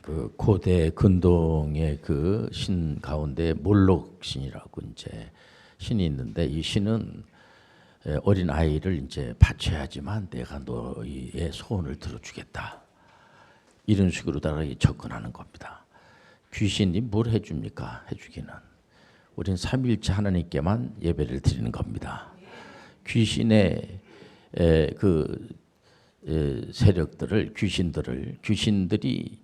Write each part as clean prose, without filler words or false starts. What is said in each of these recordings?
그 고대 근동의 그 신 가운데 몰록 신이라고 이제 신이 있는데, 이 신은 어린 아이를 이제 바쳐야지만 내가 너희의 소원을 들어주겠다, 이런 식으로다가 접근하는 겁니다. 귀신이 뭘 해줍니까? 해주기는 우린 삼위일체 하나님께만 예배를 드리는 겁니다. 귀신의 세력들을, 귀신들이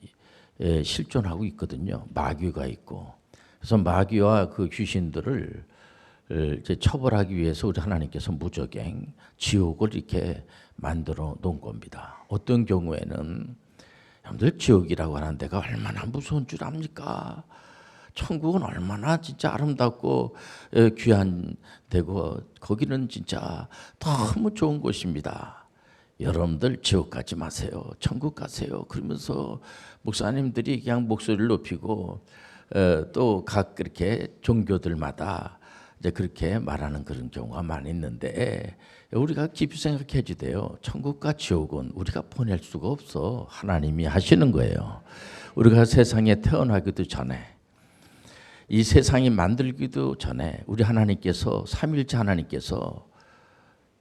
실존하고 있거든요. 마귀가 있고. 그래서 마귀와 그 귀신들을 이제 처벌하기 위해서 우리 하나님께서 무적행 지옥을 이렇게 만들어 놓은 겁니다. 어떤 경우에는 여러분들 지옥이라고 하는 데가 얼마나 무서운 줄 압니까? 천국은 얼마나 진짜 아름답고 귀한 데고, 거기는 진짜 너무 좋은 곳입니다. 여러분들 지옥 가지 마세요. 천국 가세요. 그러면서 목사님들이 그냥 목소리를 높이고 또 각 그렇게 종교들마다 이제 그렇게 말하는 그런 경우가 많이 있는데, 우리가 깊이 생각해 주돼요. 천국과 지옥은 우리가 보낼 수가 없어. 하나님이 하시는 거예요. 우리가 세상에 태어나기도 전에, 이 세상이 만들기도 전에 우리 하나님께서, 삼위일체 하나님께서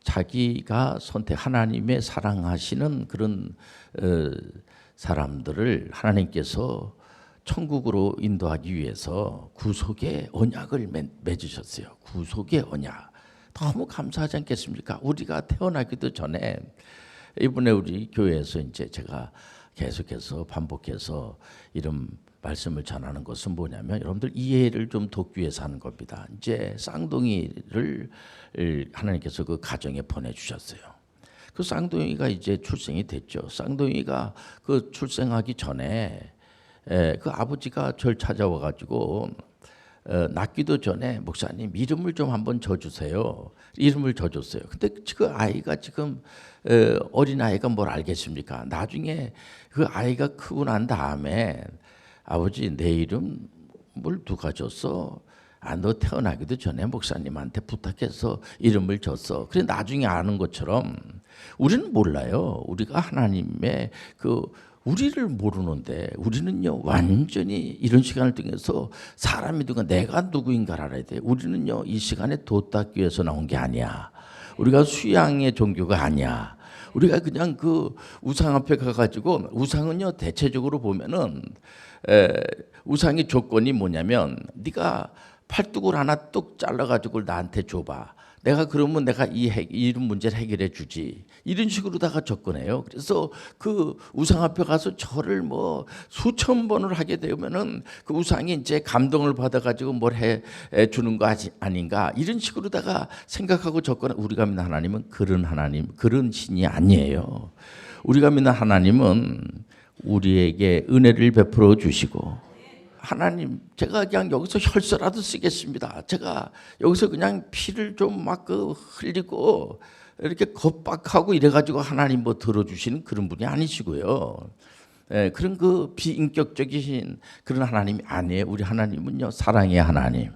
자기가 하나님의 사랑하시는 그런 사람들을 하나님께서 천국으로 인도하기 위해서 구속의 언약을 맺으셨어요. 구속의 언약. 너무 감사하지 않겠습니까? 우리가 태어나기도 전에, 이번에 우리 교회에서 이제 제가 계속해서 반복해서 이런 말씀을 전하는 것은 뭐냐면, 여러분들 이해를 좀 돕기 위해서 하는 겁니다. 이제 쌍둥이를 하나님께서 그 가정에 보내주셨어요. 그 쌍둥이가 이제 출생이 됐죠. 쌍둥이가 그 출생하기 전에 그 아버지가 저를 찾아와 가지고 낳기도 전에, 목사님 이름을 좀 한번 줘주세요. 이름을 줘줬어요. 근데 그 아이가 지금 어린 아이가 뭘 알겠습니까? 나중에 그 아이가 크고 난 다음에, 아버지 내 이름을 누가 줬어? 아, 너 태어나기도 전에 목사님한테 부탁해서 이름을 줬어. 그래 나중에 아는 것처럼 우리는 몰라요. 우리가 하나님의 우리를 모르는데, 우리는요 완전히 이런 시간을 통해서 사람이 누가, 내가 누구인가를 알아야 돼. 우리는요 이 시간에 돛 닦기 위해서 나온 게 아니야. 우리가 수양의 종교가 아니야. 우리가 그냥 그 우상 앞에 가가지고, 우상은요 대체적으로 보면은 우상의 조건이 뭐냐면, 네가 팔뚝을 하나 뚝 잘라가지고 나한테 줘봐. 내가 그러면 내가 이런 문제를 해결해 주지. 이런 식으로다가 접근해요. 그래서 그 우상 앞에 가서 절을 뭐 수천 번을 하게 되면은 그 우상이 이제 감동을 받아가지고 뭘 해 주는 거 아닌가, 이런 식으로다가 생각하고 접근해. 우리가 믿는 하나님은 그런 하나님, 그런 신이 아니에요. 우리가 믿는 하나님은 우리에게 은혜를 베풀어 주시고, 하나님, 제가 그냥 여기서 혈서라도 쓰겠습니다. 제가 여기서 그냥 피를 좀 막 흘리고 이렇게 겁박하고 이래가지고 하나님 뭐 들어주시는 그런 분이 아니시고요. 그런 그 비인격적이신 그런 하나님이 아니에요. 우리 하나님은요 사랑의 하나님,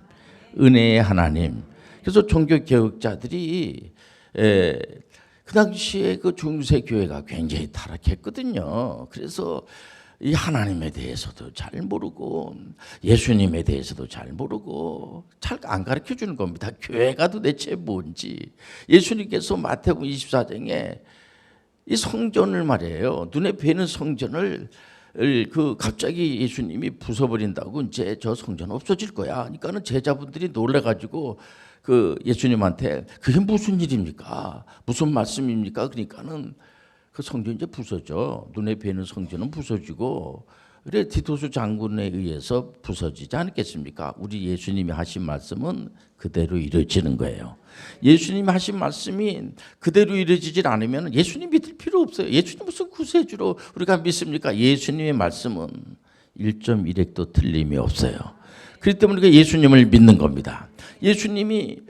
은혜의 하나님. 그래서 종교 개혁자들이 그 당시에 그 중세 교회가 굉장히 타락했거든요. 그래서 이 하나님에 대해서도 잘 모르고, 예수님에 대해서도 잘 모르고, 잘 안 가르쳐 주는 겁니다. 교회가 도대체 뭔지. 예수님께서 마태복음 24장에 이 성전을 말이에요, 눈에 뵈는 성전을 갑자기 예수님이 부숴버린다고, 이제 저 성전 없어질 거야. 그러니까는 제자분들이 놀래가지고 그 예수님한테, 그게 무슨 일입니까? 무슨 말씀입니까? 그러니까는 그 성전 이제 부서져. 눈에 뵈는 성전은 부서지고, 그래 디도스 장군에 의해서 부서지지 않겠습니까? 우리 예수님이 하신 말씀은 그대로 이루어지는 거예요. 예수님이 하신 말씀이 그대로 이루어지질 않으면 예수님 믿을 필요 없어요. 예수님 무슨 구세주로 우리가 믿습니까? 예수님의 말씀은 1.1핵도 틀림이 없어요. 그렇기 때문에 우리가 예수님을 믿는 겁니다. 예수님이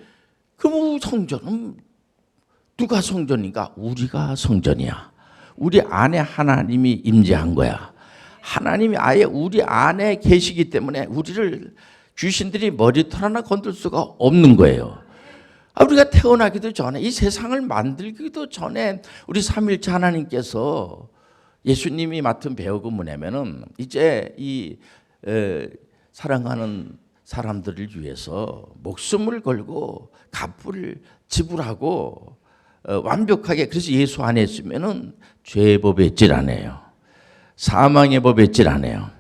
그 성전은 누가 성전인가? 우리가 성전이야. 우리 안에 하나님이 임재한 거야. 하나님이 아예 우리 안에 계시기 때문에 우리를 귀신들이 머리털 하나 건들 수가 없는 거예요. 우리가 태어나기도 전에, 이 세상을 만들기도 전에 우리 삼위일체 하나님께서 예수님이 맡은 배역은 뭐냐면은 이제 이 사랑하는 사람들을 위해서 목숨을 걸고 값을 지불하고 완벽하게, 그래서 예수 안에 있으면은 죄의 법에 있질 않아요. 사망의 법에 있질 않아요.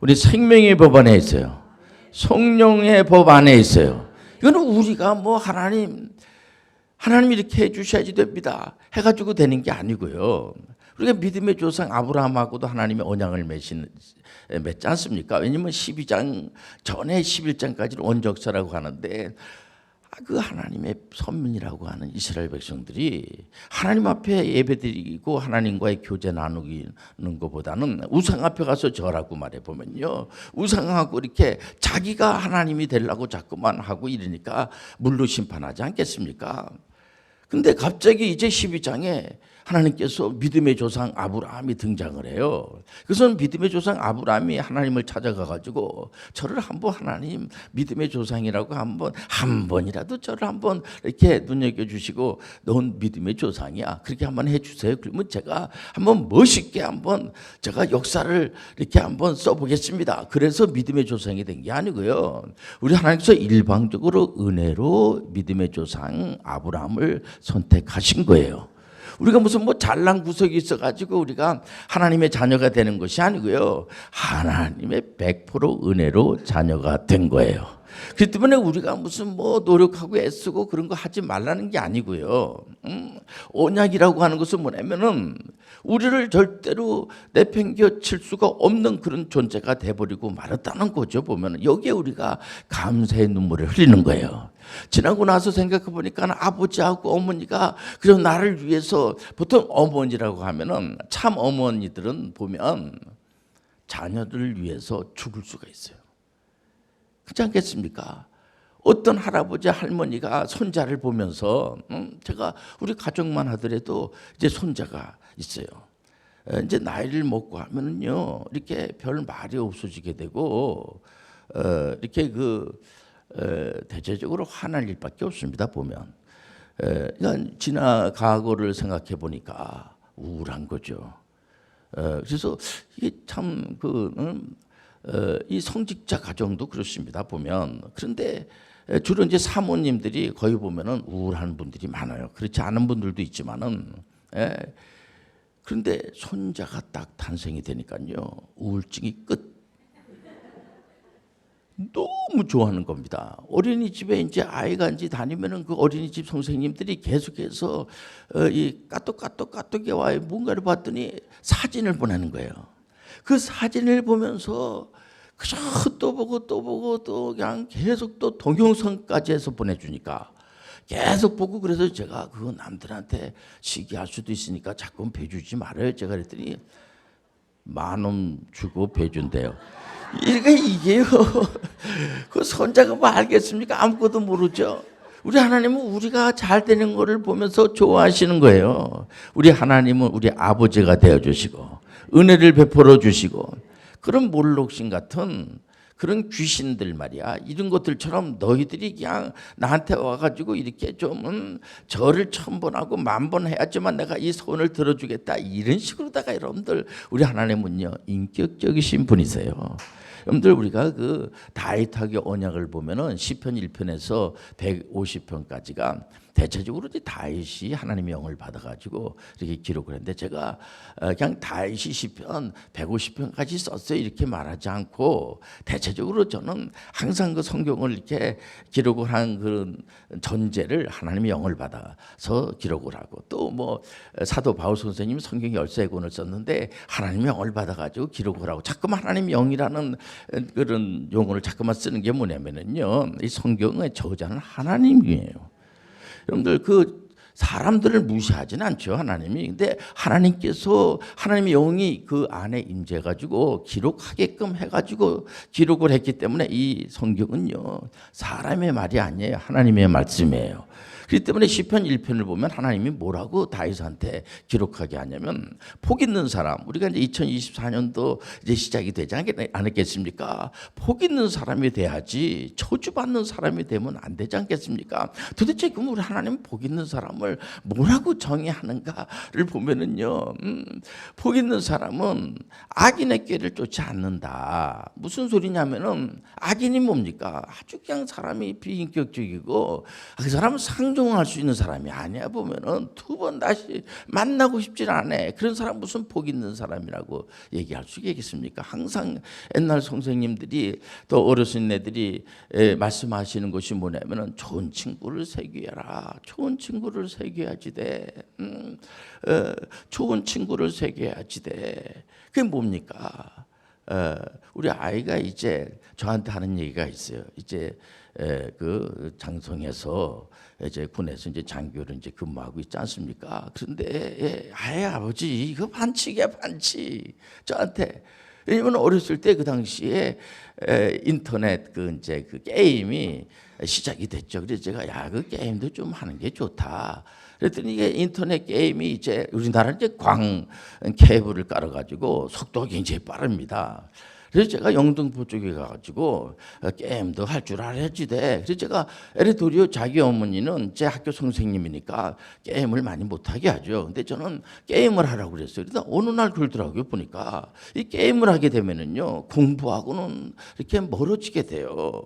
우리 생명의 법 안에 있어요. 성령의 법 안에 있어요. 이거는 우리가 뭐 하나님 이렇게 해주셔야지 됩니다 해가지고 되는 게 아니고요. 우리가 믿음의 조상 아브라함하고도 하나님의 언약을 맺지 않습니까? 왜냐하면 12장 전에 11장까지는 원적사라고 하는데 그 하나님의 선민이라고 하는 이스라엘 백성들이 하나님 앞에 예배드리고 하나님과의 교제 나누는 것보다는 우상 앞에 가서 절하고 말해보면요, 우상하고 이렇게 자기가 하나님이 되려고 자꾸만 하고 이러니까 물로 심판하지 않겠습니까? 근데 갑자기 이제 12장에 하나님께서 믿음의 조상 아브라함이 등장을 해요. 그래서 믿음의 조상 아브라함이 하나님을 찾아가 가지고 저를 한번 하나님 믿음의 조상이라고 한 번이라도 저를 한번 이렇게 눈여겨 주시고 넌 믿음의 조상이야 그렇게 한번 해주세요. 그러면 제가 한번 멋있게 한번 제가 역사를 이렇게 한번 써보겠습니다. 그래서 믿음의 조상이 된 게 아니고요. 우리 하나님께서 일방적으로 은혜로 믿음의 조상 아브라함을 선택하신 거예요. 우리가 무슨 뭐 잘난 구석이 있어가지고 우리가 하나님의 자녀가 되는 것이 아니고요. 하나님의 100% 은혜로 자녀가 된 거예요. 그렇기 때문에 우리가 무슨 뭐 노력하고 애쓰고 그런 거 하지 말라는 게 아니고요. 언약이라고 하는 것은 뭐냐면은 우리를 절대로 내팽겨 칠 수가 없는 그런 존재가 돼버리고 말았다는 거죠. 보면은 여기에 우리가 감사의 눈물을 흘리는 거예요. 지나고 나서 생각해 보니까 아버지하고 어머니가 그래서 나를 위해서, 보통 어머니라고 하면은 참 어머니들은 보면 자녀들을 위해서 죽을 수가 있어요. 그렇지 않겠습니까? 어떤 할아버지 할머니가 손자를 보면서 제가 우리 가족만 하더라도 이제 손자가 있어요. 이제 나이를 먹고 하면은요 이렇게 별 말이 없어지게 되고 이렇게 대체적으로 화날 일밖에 없습니다. 보면 그러니까 과거를 생각해 보니까 우울한 거죠. 그래서 이게 참 이 성직자 가정도 그렇습니다. 보면 그런데 주로 이제 사모님들이 거의 보면은 우울한 분들이 많아요. 그렇지 않은 분들도 있지만은 그런데 손자가 딱 탄생이 되니까요 우울증이 끝. 너무 좋아하는 겁니다. 어린이집에 이제 아이가 이제 다니면은 그 어린이집 선생님들이 계속해서 이 까똑까똑에 뭔가를 봤더니 사진을 보내는 거예요. 그 사진을 보면서 그저 또 보고 또 그냥 계속 또 동영상까지 해서 보내주니까 계속 보고, 그래서 제가 그거 남들한테 시기할 수도 있으니까 자꾸 배주지 말아요. 제가 그랬더니 10,000원 주고 배준대요. 이게요. 그 손자가 뭐 알겠습니까? 아무것도 모르죠. 우리 하나님은 우리가 잘 되는 것을 보면서 좋아하시는 거예요. 우리 하나님은 우리 아버지가 되어주시고 은혜를 베풀어 주시고, 그런 몰록신 같은 그런 귀신들 말이야, 이런 것들처럼 너희들이 그냥 나한테 와가지고 이렇게 좀 절을 1000번 하고 10,000번 해야지만 내가 이 소원을 들어주겠다, 이런 식으로다가 여러분들 우리 하나님은요 인격적이신 분이세요. 여러분들 우리가 그 다윗하게 언약을 보면은 시편 1편에서 150편까지가 대체적으로 이제 다윗이 하나님의 영을 받아가지고 이렇게 기록을 했는데, 제가 그냥 다윗이 시편 150편까지 썼어요 이렇게 말하지 않고, 대체적으로 저는 항상 그 성경을 이렇게 기록을 한 그런 전제를 하나님의 영을 받아서 기록을 하고, 또 뭐 사도 바울 선생님이 성경 13권을 썼는데 하나님의 영을 받아가지고 기록을 하고, 자꾸만 하나님의 영이라는 그런 용어를 자꾸만 쓰는 게 뭐냐면은요, 이 성경의 저자는 하나님이에요. 여러분들 그 사람들을 무시하지는 않죠, 하나님이. 근데 하나님께서 하나님의 영이 그 안에 임재해가지고 기록하게끔 해가지고 기록을 했기 때문에 이 성경은요 사람의 말이 아니에요, 하나님의 말씀이에요. 그렇기 때문에 시편 1편을 보면 하나님이 뭐라고 다윗한테 기록하게 하냐면, 복 있는 사람, 우리가 이제 2024년도 이제 시작이 되지 않겠습니까? 복 있는 사람이 돼야지 저주받는 사람이 되면 안 되지 않겠습니까? 도대체 그럼 우리 하나님은 복 있는 사람을 사람을 뭐라고 정의하는가를 보면은요, 복 있는 사람은 악인의 꾀를 쫓지 않는다. 무슨 소리냐면은 악인이 뭡니까? 아주 그냥 사람이 비인격적이고 그 사람은 상종할 수 있는 사람이 아니야. 보면은 두 번 다시 만나고 싶진 않아. 그런 사람 무슨 복 있는 사람이라고 얘기할 수 있겠습니까? 항상 옛날 선생님들이 또 어르신네들이 말씀하시는 것이 뭐냐면은 좋은 친구를 새겨라. 좋은 친구를 새겨야지 돼. 좋은 친구를 새겨야지 돼. 그게 뭡니까? 우리 아이가 이제 저한테 하는 얘기가 있어요. 이제 그 장성에서 이제 군에서 이제 장교를 이제 근무하고 있지 않습니까? 그런데 아버지 이거 반칙이야 반칙. 저한테 왜냐면 어렸을 때 그 당시에 인터넷 그 이제 그 게임이 시작이 됐죠. 그래서 제가 야 그 게임도 좀 하는 게 좋다. 그랬더니 이게 인터넷 게임이 이제 우리나라는 이제 광 케이블을 깔아가지고 속도가 굉장히 빠릅니다. 그래서 제가 영등포 쪽에 가가지고 게임도 할 줄 알아야지 돼. 그래서 제가 도리어 자기 어머니는 제 학교 선생님이니까 게임을 많이 못하게 하죠. 근데 저는 게임을 하라고 그랬어요. 그래서 어느 날 그러더라고요. 보니까 이 게임을 하게 되면은요 공부하고는 이렇게 멀어지게 돼요.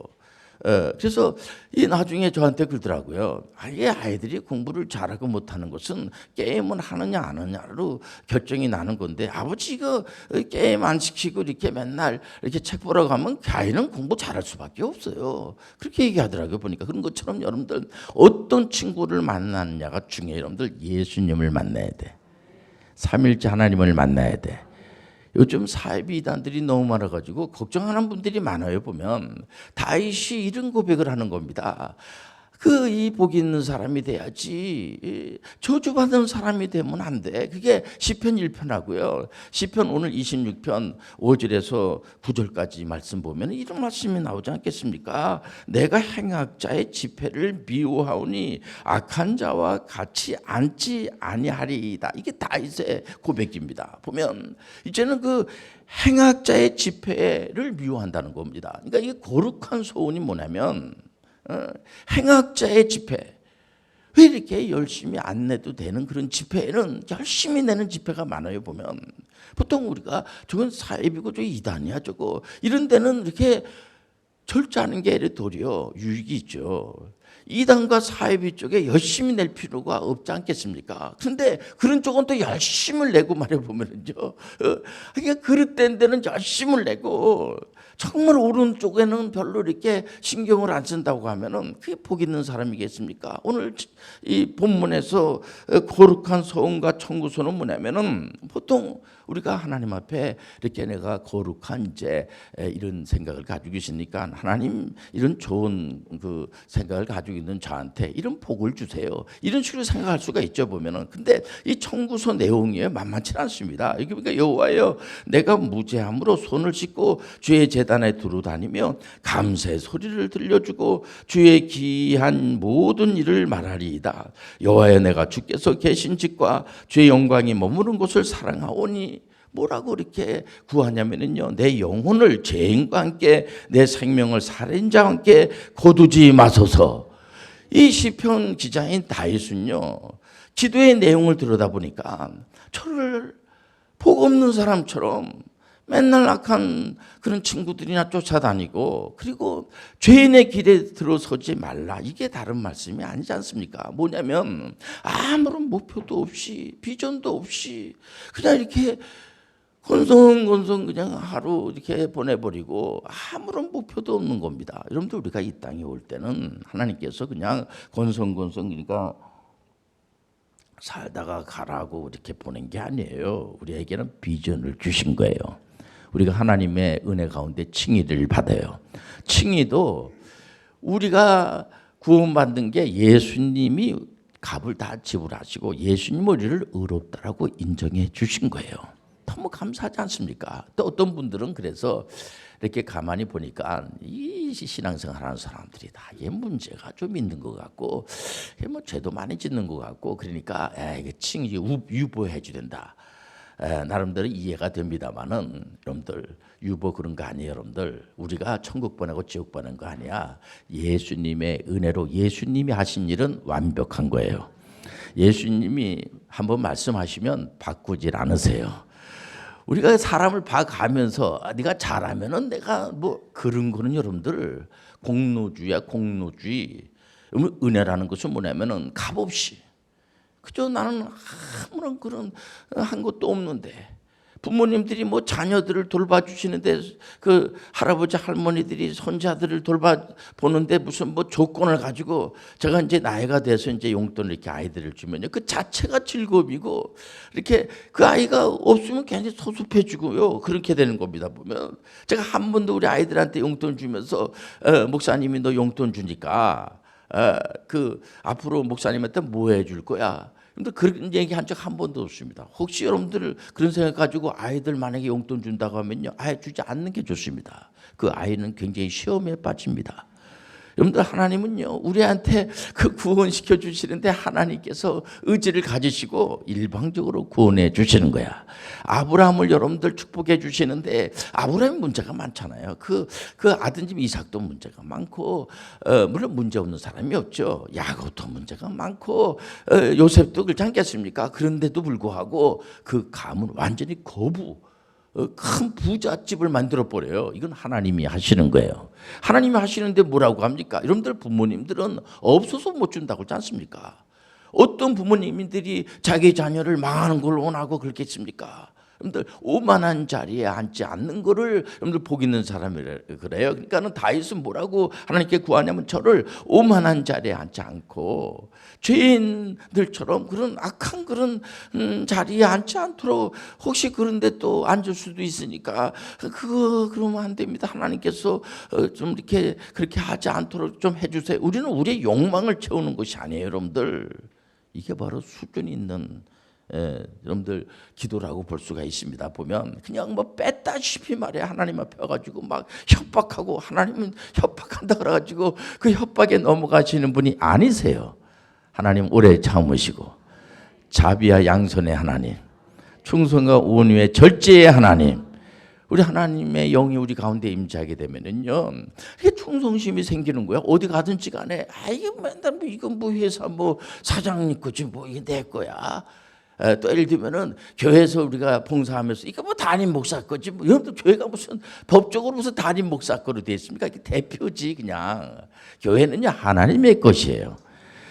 그래서 이 나중에 저한테 그러더라고요. 이게 아이들이 공부를 잘하고 못하는 것은 게임을 하느냐 안 하느냐로 결정이 나는 건데 아버지 이거 게임 안 시키고 이렇게 맨날 이렇게 책 보러 가면 아이는 공부 잘할 수밖에 없어요. 그렇게 얘기하더라고요. 보니까 그런 것처럼 여러분들 어떤 친구를 만나느냐가 중요해요. 여러분들 예수님을 만나야 돼. 삼일째 하나님을 만나야 돼. 요즘 사이비 이단들이 너무 많아가지고 걱정하는 분들이 많아요. 보면 다윗이 이런 고백을 하는 겁니다. 그 이 복 있는 사람이 돼야지 저주받은 사람이 되면 안 돼. 그게 시편 1편하고요. 시편 오늘 26편 5절에서 9절까지 말씀 보면 이런 말씀이 나오지 않겠습니까? 내가 행악자의 지폐를 미워하오니 악한 자와 같이 앉지 아니하리이다. 이게 다윗의 고백입니다. 보면 이제는 그 행악자의 지폐를 미워한다는 겁니다. 그러니까 이게 거룩한 소원이 뭐냐면 행악자의 지폐. 왜 이렇게 열심히 안 내도 되는 그런 지폐는 열심히 내는 지폐가 많아요. 보면 보통 우리가 저건 사입이고 저 이단이야 저거 이런 데는 이렇게 절제하는 게 도리어 유익이 있죠. 이단과 사이비 쪽에 열심히 낼 필요가 없지 않겠습니까? 그런데 그런 쪽은 또 열심을 내고 말해보면요. 그러니까 그릇된 데는 열심을 내고 정말 오른쪽에는 별로 이렇게 신경을 안 쓴다고 하면은 그게 복 있는 사람이겠습니까? 오늘 이 본문에서 거룩한 소원과 청구소는 뭐냐면은 보통 우리가 하나님 앞에 이렇게 내가 거룩한 이제 이런 생각을 가지고 계시니까 하나님 이런 좋은 그 생각을 가지고 있는 저한테 이런 복을 주세요. 이런 식으로 생각할 수가 있죠 보면은. 근데 이 청구서 내용이 만만치 않습니다. 이게 그러니까 여호와여 내가 무죄함으로 손을 씻고 주의 제단에 두루 다니며 감사의 소리를 들려주고 주의 기한 모든 일을 말하리이다. 여호와여 내가 주께서 계신 집과 주의 영광이 머무는 곳을 사랑하오니 뭐라고 이렇게 구하냐면요 내 영혼을 죄인과 함께 내 생명을 살인자와 함께 거두지 마소서. 이 시편 기자인 다윗은요 기도의 내용을 들여다보니까 저를 복 없는 사람처럼 맨날 악한 그런 친구들이나 쫓아다니고 그리고 죄인의 길에 들어서지 말라. 이게 다른 말씀이 아니지 않습니까? 뭐냐면 아무런 목표도 없이 비전도 없이 그냥 이렇게 건성건성 그냥 하루 이렇게 보내버리고 아무런 목표도 없는 겁니다. 여러분들 우리가 이 땅에 올 때는 하나님께서 그냥 건성건성 그러니까 살다가 가라고 이렇게 보낸 게 아니에요. 우리에게는 비전을 주신 거예요. 우리가 하나님의 은혜 가운데 칭의를 받아요. 칭의도 우리가 구원받는 게 예수님이 값을 다 지불하시고 예수님 우리를 의롭다라고 인정해 주신 거예요. 너무 감사하지 않습니까? 또 어떤 분들은 그래서 이렇게 가만히 보니까 이 신앙생활 하는 사람들이 다 얘 문제가 좀 있는 것 같고 뭐 죄도 많이 짓는 것 같고 그러니까 이게 칭의 유보해 줘야 된다. 나름대로 이해가 됩니다만은 여러분들 유보 그런 거 아니에요. 여러분들 우리가 천국 보내고 지옥 보낸 거 아니야. 예수님의 은혜로 예수님이 하신 일은 완벽한 거예요. 예수님이 한번 말씀하시면 바꾸질 않으세요. 우리가 사람을 봐가면서 네가 잘하면은 내가 뭐 그런 거는 여러분들 공로주의야, 공로주의. 은혜라는 것은 뭐냐면은 값없이 그저 나는 아무런 그런 한 것도 없는데 부모님들이 뭐 자녀들을 돌봐주시는데 그 할아버지 할머니들이 손자들을 돌봐보는데 무슨 뭐 조건을 가지고 제가 이제 나이가 돼서 이제 용돈을 이렇게 아이들을 주면요 그 자체가 즐거움이고 이렇게 그 아이가 없으면 굉장히 소소해지고요 그렇게 되는 겁니다. 보면 제가 한 번도 우리 아이들한테 용돈 주면서 목사님이 너 용돈 주니까 그 앞으로 목사님한테 뭐 해줄 거야? 근데 그런 얘기 한 적 한 번도 없습니다. 혹시 여러분들 그런 생각 가지고 아이들 만약에 용돈 준다고 하면요, 아예 주지 않는 게 좋습니다. 그 아이는 굉장히 시험에 빠집니다. 여러분들 하나님은요 우리한테 그 구원시켜 주시는데 하나님께서 의지를 가지시고 일방적으로 구원해 주시는 거야. 아브라함을 여러분들 축복해 주시는데 아브라함이 문제가 많잖아요. 그 아드님 이삭도 문제가 많고 물론 문제 없는 사람이 없죠. 야곱도 문제가 많고 요셉도 그렇지 않겠습니까? 그런데도 불구하고 그 가문 완전히 큰 부잣집을 만들어 버려요. 이건 하나님이 하시는 거예요. 하나님이 하시는데 뭐라고 합니까? 여러분들 부모님들은 없어서 못 준다고 그러지 않습니까? 어떤 부모님들이 자기 자녀를 망하는 걸 원하고 그렇겠습니까? 여러분들 오만한 자리에 앉지 않는 거를 여러분들 복 있는 사람이라 그래요. 그러니까는 다윗은 뭐라고 하나님께 구하냐면 저를 오만한 자리에 앉지 않고 죄인들처럼 그런 악한 그런 자리에 앉지 않도록 혹시 그런데 또 앉을 수도 있으니까 그러면 안 됩니다. 하나님께서 좀 이렇게 그렇게 하지 않도록 좀 해주세요. 우리는 우리의 욕망을 채우는 것이 아니에요, 여러분들. 이게 바로 수준 있는 여러분들 기도라고 볼 수가 있습니다. 보면 그냥 뭐 뺐다시피 말이야 하나님 앞에 와가지고 막 협박하고 하나님은 협박한다 그래가지고 그 협박에 넘어가시는 분이 아니세요. 하나님 오래 참으시고 자비와 양선의 하나님, 충성과 온유의 절제의 하나님, 우리 하나님의 영이 우리 가운데 임재하게 되면은요, 이게 충성심이 생기는 거야. 어디 가든지 간에 이게 맨날 뭐 이건 뭐 회사 뭐 사장님 거지 뭐 이게 내 거야. 또 예를 들면은 교회에서 우리가 봉사하면서 이거 뭐 담임 목사 거지 뭐 여러분들 교회가 무슨 법적으로 무슨 담임 목사 거로 돼 있습니까? 이게 대표지 그냥. 교회는요 하나님의 것이에요.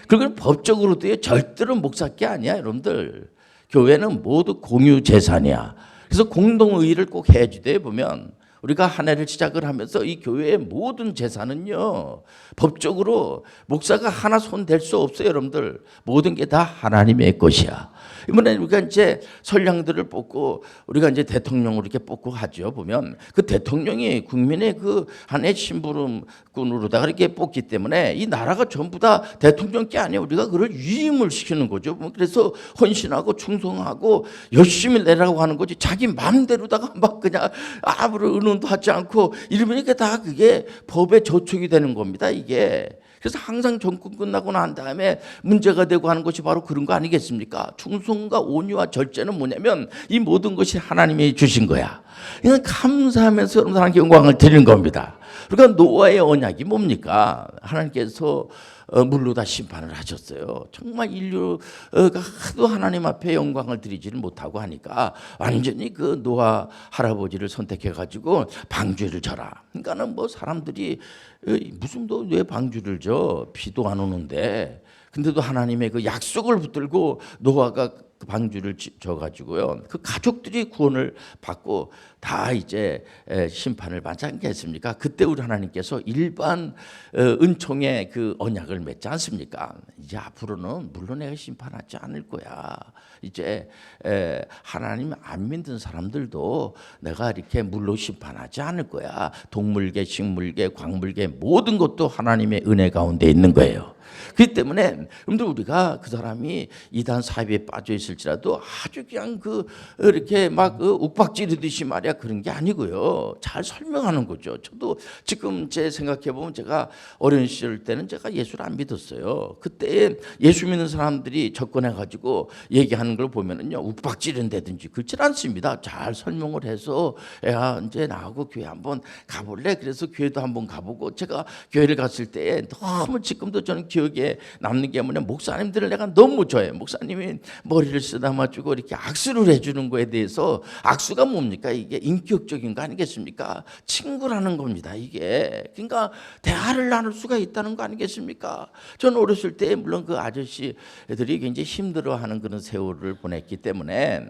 그리고 법적으로도 절대로 목사 게 아니야 여러분들. 교회는 모두 공유 재산이야. 그래서 공동의의를 꼭 해주대 보면 우리가 한 해를 시작을 하면서 이 교회의 모든 재산은요 법적으로 목사가 하나 손 댈 수 없어요 여러분들. 모든 게 다 하나님의 것이야. 이번에 우리가 이제 선량들을 뽑고 우리가 이제 대통령으로 이렇게 뽑고 하죠. 보면 그 대통령이 국민의 그 한해 심부름꾼으로다가 이렇게 뽑기 때문에 이 나라가 전부 다 대통령 게 아니에요. 우리가 그걸 위임을 시키는 거죠. 그래서 헌신하고 충성하고 열심히 내라고 하는 거지. 자기 마음대로다가 막 그냥 아무런 의논도 하지 않고 이러면 이게 다 그게 법에 저촉이 되는 겁니다. 이게. 그래서 항상 정권 끝나고 난 다음에 문제가 되고 하는 것이 바로 그런 거 아니겠습니까? 충성과 온유와 절제는 뭐냐면 이 모든 것이 하나님이 주신 거야. 이건 감사하면서 여러분 하나님께 영광을 드리는 겁니다. 그러니까 노아의 언약이 뭡니까? 하나님께서 물로 다 심판을 하셨어요. 정말 인류가 하도 하나님 앞에 영광을 드리지를 못하고 하니까 완전히 그 노아 할아버지를 선택해 가지고 방주를 져라. 그러니까는 뭐 사람들이 무슨 너 왜 방주를 져? 비도 안 오는데. 근데도 하나님의 그 약속을 붙들고 노아가 그 방주를 져가지고요. 그 가족들이 구원을 받고 다 이제 심판을 받지 않겠습니까? 그때 우리 하나님께서 일반 은총의 그 언약을 맺지 않습니까? 이제 앞으로는 물론 내가 심판하지 않을 거야. 이제 하나님 안 믿는 사람들도 내가 이렇게 물로 심판하지 않을 거야. 동물계, 식물계, 광물계 모든 것도 하나님의 은혜 가운데 있는 거예요. 그렇기 때문에 여러분들 우리가 그 사람이 이단 사입에 빠져 있을지라도 아주 그냥 이렇게 막 욱박지르듯이 말이야 그런 게 아니고요. 잘 설명하는 거죠. 저도 지금 제 생각해 보면 제가 어린 시절 때는 제가 예수를 안 믿었어요. 그때 예수 믿는 사람들이 접근해 가지고 얘기하는 걸 보면은요 욱박지른다든지 그렇지 않습니다. 잘 설명을 해서 야 이제 나하고 교회 한번 가볼래? 그래서 교회도 한번 가보고 제가 교회를 갔을 때 너무 지금도 저는 기억에 남는 게 뭐냐, 목사님들을 내가 너무 좋아해요. 목사님이 머리를 쓰다마주고 이렇게 악수를 해주는 거에 대해서, 악수가 뭡니까? 이게 인격적인 거 아니겠습니까? 친구라는 겁니다, 이게. 그러니까 대화를 나눌 수가 있다는 거 아니겠습니까? 저는 어렸을 때 물론 그 아저씨들이 굉장히 힘들어하는 그런 세월을 보냈기 때문에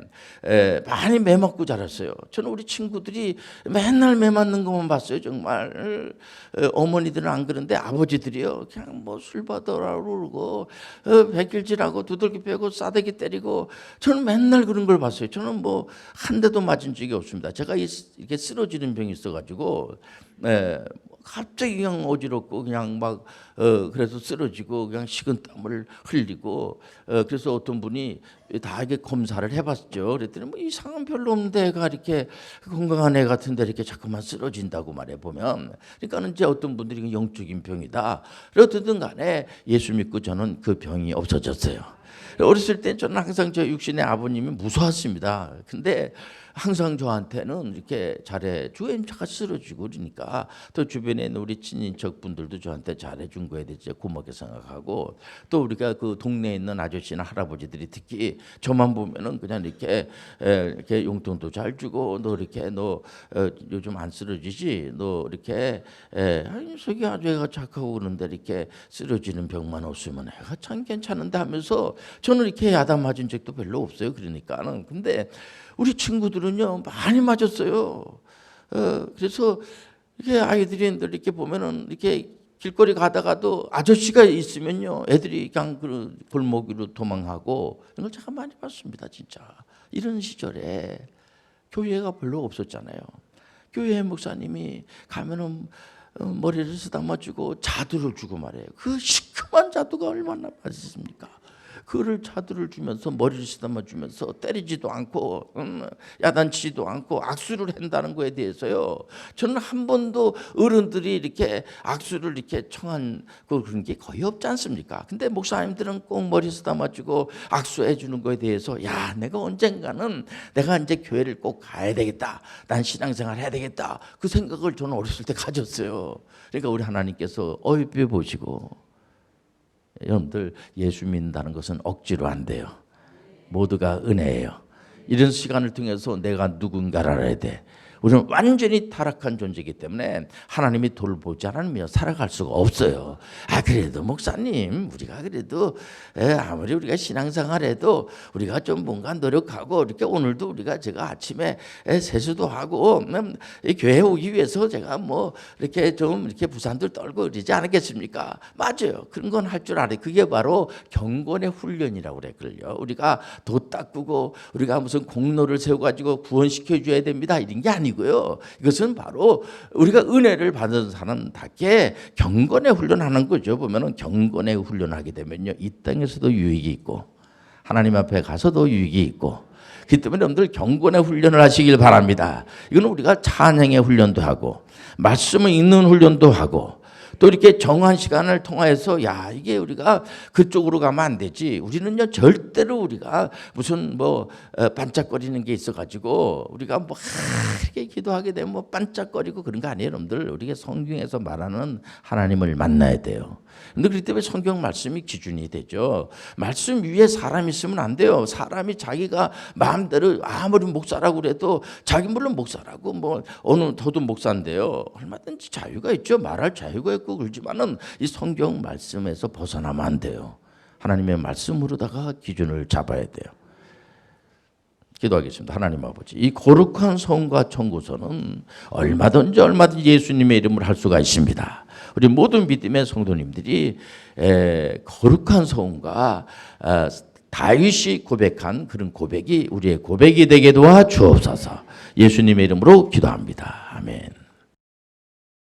많이 매 맞고 자랐어요. 저는 우리 친구들이 맨날 매 맞는 것만 봤어요. 정말 어머니들은 안 그런데 아버지들이요, 그냥 뭐 술 받으라고 그러고 백일질하고 두들기 패고 싸대기 때리고, 저는 맨날 그런 걸 봤어요. 저는 뭐 한 대도 맞은 적이 없습니다. 제가 이렇게 쓰러지는 병이 있어가지고 갑자기 그냥 어지럽고 그냥 막 그래서 쓰러지고 그냥 식은땀을 흘리고, 그래서 어떤 분이 다 이게 검사를 해봤죠. 그랬더니 뭐 이상한 별로 없는데 애가 이렇게 건강한 애 같은데 이렇게 자꾸만 쓰러진다고 말해 보면, 그러니까는 이제 어떤 분들이 영적인 병이다. 어쨌든 간에 예수 믿고 저는 그 병이 없어졌어요. 어렸을 때 저는 항상 저 육신의 아버님이 무서웠습니다. 근데 항상 저한테는 이렇게 잘해, 주임차가 쓰러지고 그러니까 또 주변에 있는 우리 친인척 분들도 저한테 잘해준 거에 대해 고맙게 생각하고, 또 우리가 그 동네에 있는 아저씨나 할아버지들이 특히 저만 보면은 그냥 이렇게 용돈도 잘 주고, 너 이렇게 너 요즘 안 쓰러지지? 너 이렇게 속이 아주 애가 착하고 그런데 이렇게 쓰러지는 병만 없으면 애가 참 괜찮은데 하면서 저는 이렇게 야단 맞은 적도 별로 없어요. 그러니까는. 근데 우리 친구들은요 많이 맞았어요. 그래서 이렇게 아이들이 이렇게 보면은 이렇게 길거리 가다가도 아저씨가 있으면요 애들이 그냥 그 골목 위로 도망하고, 이걸 제가 많이 봤습니다, 진짜. 이런 시절에 교회가 별로 없었잖아요. 교회 목사님이 가면은 머리를 쓰다마주고 자두를 주고 말해요. 그 시큼한 자두가 얼마나 맛있습니까? 그를 자두를 주면서 머리를 쓰다마 주면서 때리지도 않고 야단치지도 않고 악수를 한다는 거에 대해서요, 저는 한 번도 어른들이 이렇게 악수를 이렇게 청한 그런 게 거의 없지 않습니까? 근데 목사님들은 꼭 머리 쓰다마 주고 악수해 주는 거에 대해서, 야, 내가 언젠가는 내가 이제 교회를 꼭 가야 되겠다, 난 신앙생활 해야 되겠다, 그 생각을 저는 어렸을 때 가졌어요. 그러니까 우리 하나님께서 어이없게 보시고, 여러분들 예수 믿는다는 것은 억지로 안 돼요. 모두가 은혜예요. 이런 시간을 통해서 내가 누군가를 알아야 돼. 우리는 완전히 타락한 존재이기 때문에 하나님이 돌보지 않으면 살아갈 수가 없어요. 그래도 목사님, 우리가 그래도 아무리 우리가 신앙생활해도 우리가 좀 뭔가 노력하고, 이렇게 오늘도 제가 아침에 세수도 하고 이 교회 오기 위해서 제가 뭐 이렇게 좀 이렇게 부산들 떨고 그러지 않았겠습니까? 맞아요. 그런 건 할 줄 알아요. 그게 바로 경건의 훈련이라고 그랬거든요. 우리가 도 닦고 우리가 무슨 공로를 세워가지고 구원시켜 줘야 됩니다, 이런 게 아니고요. 이것은 바로 우리가 은혜를 받은 사람답게 경건의 훈련하는 거죠. 보면은 경건의 훈련하게 되면요, 이 땅에서도 유익이 있고 하나님 앞에 가서도 유익이 있고, 그렇기 때문에 여러분들 경건의 훈련을 하시길 바랍니다. 이건 우리가 찬양의 훈련도 하고 말씀을 읽는 훈련도 하고, 또 이렇게 정한 시간을 통해서, 야, 이게 우리가 그쪽으로 가면 안 되지. 우리는요 절대로 우리가 무슨 뭐 반짝거리는 게 있어가지고 우리가 뭐 이렇게 기도하게 되면 뭐 반짝거리고 그런 거 아니에요, 여러분들. 우리가 성경에서 말하는 하나님을 만나야 돼요. 근데 그렇기 때문에 성경 말씀이 기준이 되죠. 말씀 위에 사람이 있으면 안 돼요. 사람이 자기가 마음대로 아무리 목사라고 그래도, 자기 물론 목사라고 뭐 어느 저도 목사인데요, 얼마든지 자유가 있죠. 말할 자유가 있고 그렇지만은 이 성경 말씀에서 벗어나면 안 돼요. 하나님의 말씀으로다가 기준을 잡아야 돼요. 기도하겠습니다. 하나님 아버지, 이 거룩한 성과 청구서는 얼마든지 예수님의 이름을 할 수가 있습니다. 우리 모든 믿음의 성도님들이 거룩한 성과 다윗이 고백한 그런 고백이 우리의 고백이 되게 도와 주옵소서. 예수님의 이름으로 기도합니다. 아멘.